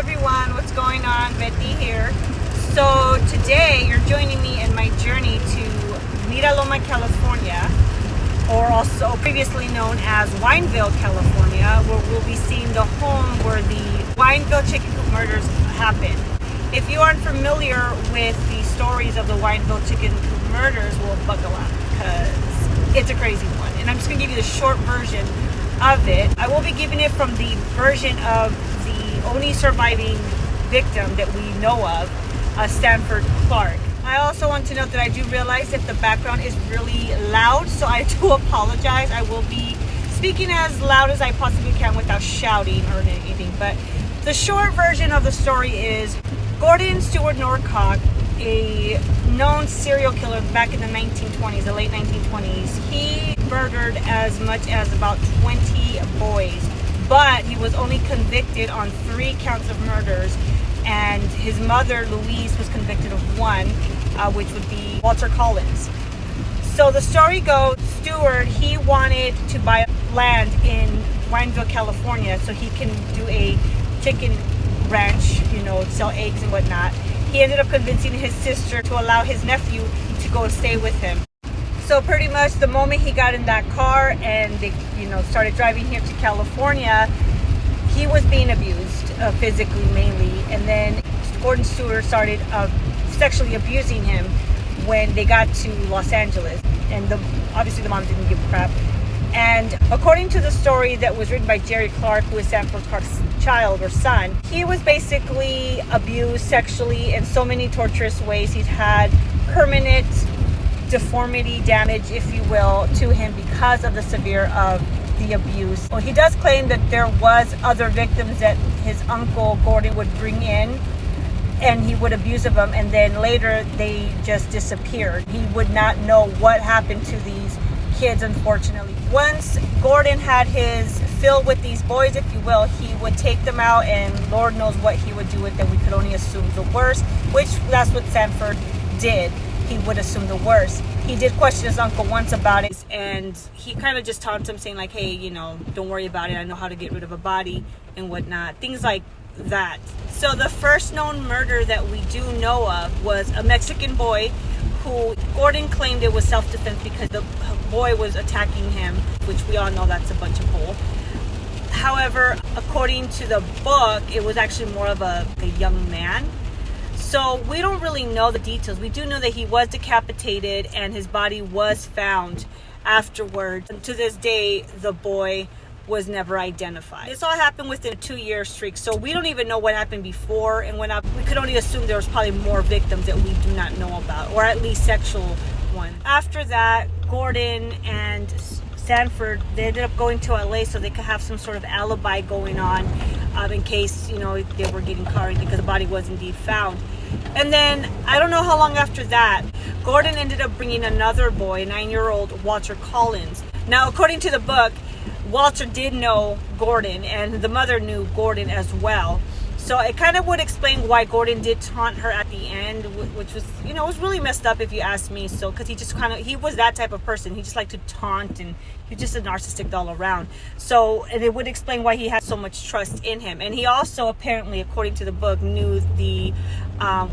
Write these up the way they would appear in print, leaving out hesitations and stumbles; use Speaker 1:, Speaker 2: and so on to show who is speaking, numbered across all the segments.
Speaker 1: everyone, what's going on? Betty here. So today you're joining me in my journey to Loma, California, or also previously known as Wineville, California, where we'll be seeing the home where the Wineville chicken coop murders happened. If you aren't familiar with the stories of the Wineville chicken coop murders, well, buckle up because it's a crazy one. And I'm just going to give you the short version of it. I will be giving it from the version of the only surviving victim that we know of, Stanford Clark. I also want to note that I do realize that the background is really loud, so I do apologize. I will be speaking as loud as I possibly can without shouting or anything. But the short version of the story is Gordon Stewart Norcock, a known serial killer back in the 1920s, the late 1920s. He murdered as much as about 20 boys, but he was only convicted on 3 counts of murders, and his mother, Louise, was convicted of 1, which would be Walter Collins. So the story goes, Stewart, he wanted to buy land in Wineville, California, so he can do a chicken ranch, sell eggs and whatnot. He ended up convincing his sister to allow his nephew to go stay with him. So pretty much the moment he got in that car and they, started driving here to California, he was being abused, physically mainly. And then Gordon Stewart started sexually abusing him when they got to Los Angeles. And obviously the mom didn't give a crap. And according to the story that was written by Jerry Clark, who is Stanford Clark's child or son, he was basically abused sexually in so many torturous ways. He's had permanent deformity damage, if you will, to him because of the severe of the abuse. Well, he does claim that there was other victims that his uncle Gordon would bring in and he would abuse of them, and then later they just disappeared. He would not know what happened to these kids, unfortunately. Once Gordon had his fill with these boys, if you will, he would take them out and Lord knows what he would do with them. We could only assume the worst, which that's what Stanford did. He would assume the worst. He did question his uncle once about it, and he kind of just taunted him, saying like, hey, don't worry about it. I know how to get rid of a body and whatnot. Things like that. So the first known murder that we do know of was a Mexican boy who Gordon claimed it was self-defense because the boy was attacking him, which we all know that's a bunch of bull. However, according to the book, it was actually more of a young man. So we don't really know the details. We do know that he was decapitated and his body was found afterwards. And to this day, the boy was never identified. This all happened within a 2-year streak, so we don't even know what happened before and when. We could only assume there was probably more victims that we do not know about, or at least sexual ones. After that, Gordon and Stanford, they ended up going to LA so they could have some sort of alibi going on in case, they were getting caught because the body was indeed found. And then, I don't know how long after that, Gordon ended up bringing another boy, a 9-year-old Walter Collins. Now, according to the book, Walter did know Gordon, and the mother knew Gordon as well. So it kind of would explain why Gordon did taunt her at the end, which was, was really messed up if you ask me. So, because he was that type of person. He just liked to taunt, and he was just a narcissist all around. So, and it would explain why he had so much trust in him. And he also apparently, according to the book, knew the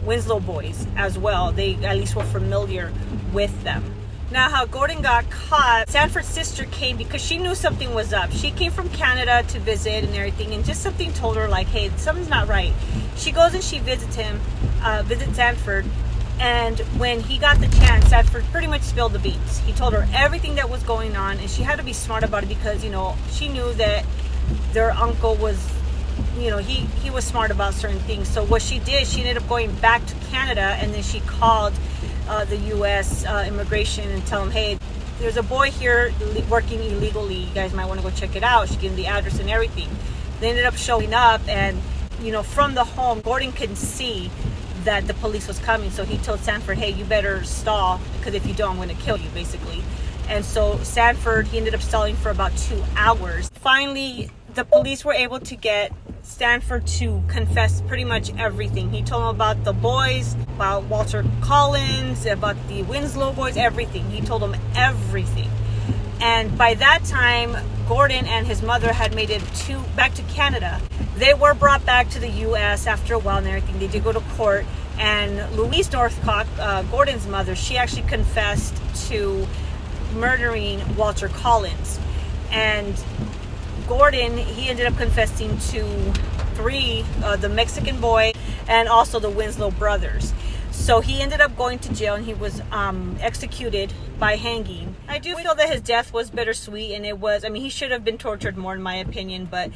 Speaker 1: Winslow boys as well. They at least were familiar with them. Now, how Gordon got caught, Stanford's sister came because she knew something was up. She came from Canada to visit and everything, and just something told her like, hey, something's not right. She goes and she visits Stanford, and when he got the chance, Stanford pretty much spilled the beans. He told her everything that was going on, and she had to be smart about it because, she knew that their uncle was, he was smart about certain things. So what she did, she ended up going back to Canada, and then she called the U.S. immigration and tell them, hey, there's a boy here working illegally. You guys might want to go check it out. She gave them the address and everything. They ended up showing up, and from the home, Gordon couldn't see that the police was coming. So he told Stanford, hey, you better stall, because if you don't, I'm going to kill you, basically. And so Stanford, he ended up stalling for about 2 hours. Finally, the police were able to get Stanford to confess pretty much everything. He told them about the boys, about Walter Collins, about the Winslow boys, everything. He told them everything. And by that time, Gordon and his mother had made it back to Canada. They were brought back to the U.S. after a while and everything. They did go to court, and Louise Northcock, Gordon's mother, she actually confessed to murdering Walter Collins. And Gordon, he ended up confessing to 3, the Mexican boy and also the Winslow brothers. So he ended up going to jail, and he was executed by hanging. I do feel that his death was bittersweet, and it was, I mean, he should have been tortured more in my opinion, but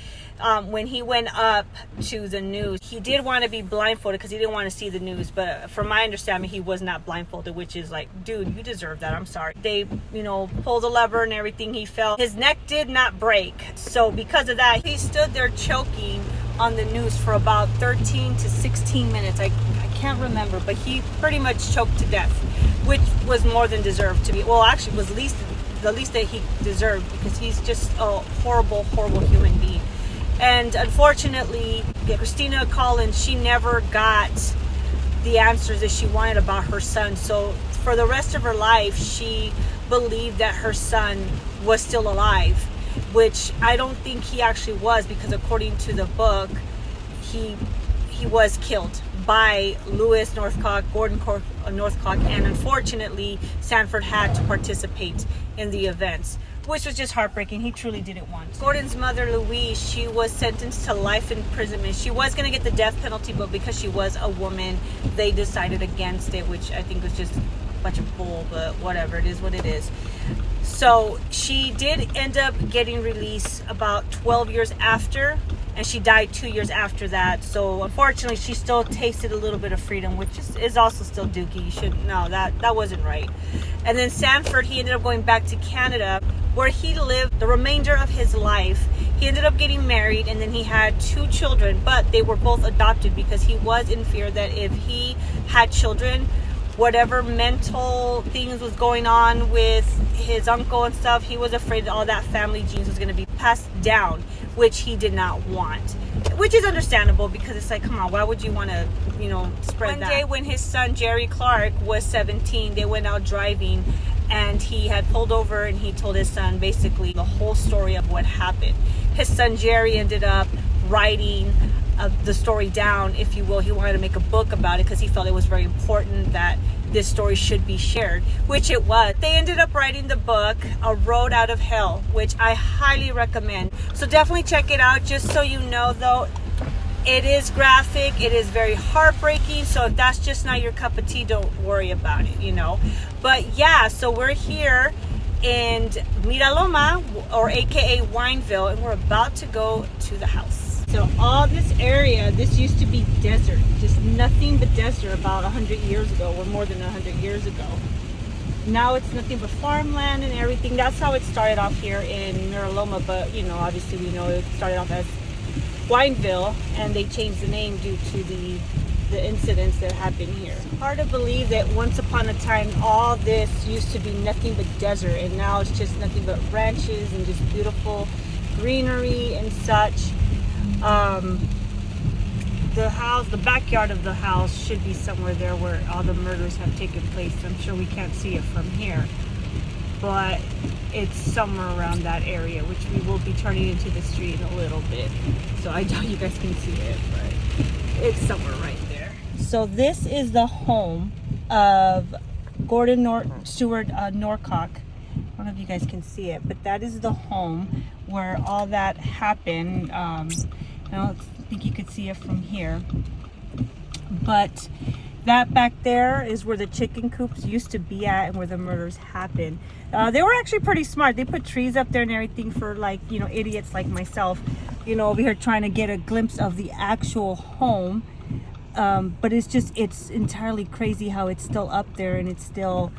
Speaker 1: when he went up to the news, he did want to be blindfolded because he didn't want to see the news, but from my understanding, he was not blindfolded, which is like, dude, you deserve that, I'm sorry. They, pulled the lever and everything, he fell. His neck did not break, so because of that, he stood there choking on the noose for about 13 to 16 minutes. I can't remember, but he pretty much choked to death, which was more than deserved to be. Well, actually, was the least that he deserved, because he's just a horrible, horrible human being. And unfortunately, Christina Collins, she never got the answers that she wanted about her son. So for the rest of her life, she believed that her son was still alive, which I don't think he actually was, because according to the book, he was killed by Louis Northcock, Gordon Northcock, and unfortunately Sanford had to participate in the events, which was just heartbreaking. He truly didn't want to. Gordon's mother, Louise, she was sentenced to life imprisonment. She was going to get the death penalty, but because she was a woman, they decided against it, which I think was just a bunch of bull, but whatever, it is what it is. So she did end up getting released about 12 years after, and she died 2 years after that. So unfortunately, she still tasted a little bit of freedom, which is also still dookie. You should know that wasn't right. And then Sanford, he ended up going back to Canada, where he lived the remainder of his life. He ended up getting married, and then he had 2 children, but they were both adopted, because he was in fear that if he had children, whatever mental things was going on with his uncle and stuff, he was afraid that all that family genes was going to be passed down, which he did not want, which is understandable, because it's like, come on, why would you want to spread that? One day when his son Jerry Clark was 17, they went out driving, and he had pulled over, and he told his son basically the whole story of what happened. His son Jerry ended up writing the story down, if you will. He wanted to make a book about it, because he felt it was very important that this story should be shared, which it was. They ended up writing the book, A Road Out of Hell, which I highly recommend. So definitely check it out. Just so you know, though, it is graphic, it is very heartbreaking, so if that's just not your cup of tea, don't worry about it, But yeah, so we're here in Miraloma, or aka Wineville, and we're about to go to the house. So all this area, this used to be desert, just nothing but desert about 100 years ago, or more than 100 years ago. Now it's nothing but farmland and everything. That's how it started off here in Miraloma, but obviously we know it started off as Wineville, and they changed the name due to the incidents that happened here. Hard to believe that once upon a time all this used to be nothing but desert, and now it's just nothing but ranches and just beautiful greenery and such. The backyard of the house should be somewhere there where all the murders have taken place. I'm sure we can't see it from here, but it's somewhere around that area, which we will be turning into the street in a little bit. So I doubt you guys can see it, but it's somewhere right there. So this is the home of Gordon Stewart Northcock. I don't know if you guys can see it, but that is the home where all that happened. I don't think you could see it from here, but that back there is where the chicken coops used to be at, and where the murders happened. They were actually pretty smart. They put trees up there and everything for, like, idiots like myself, over here trying to get a glimpse of the actual home. But it's entirely crazy how it's still up there, and it's still,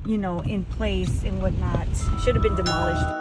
Speaker 1: in place and whatnot. Should have been demolished.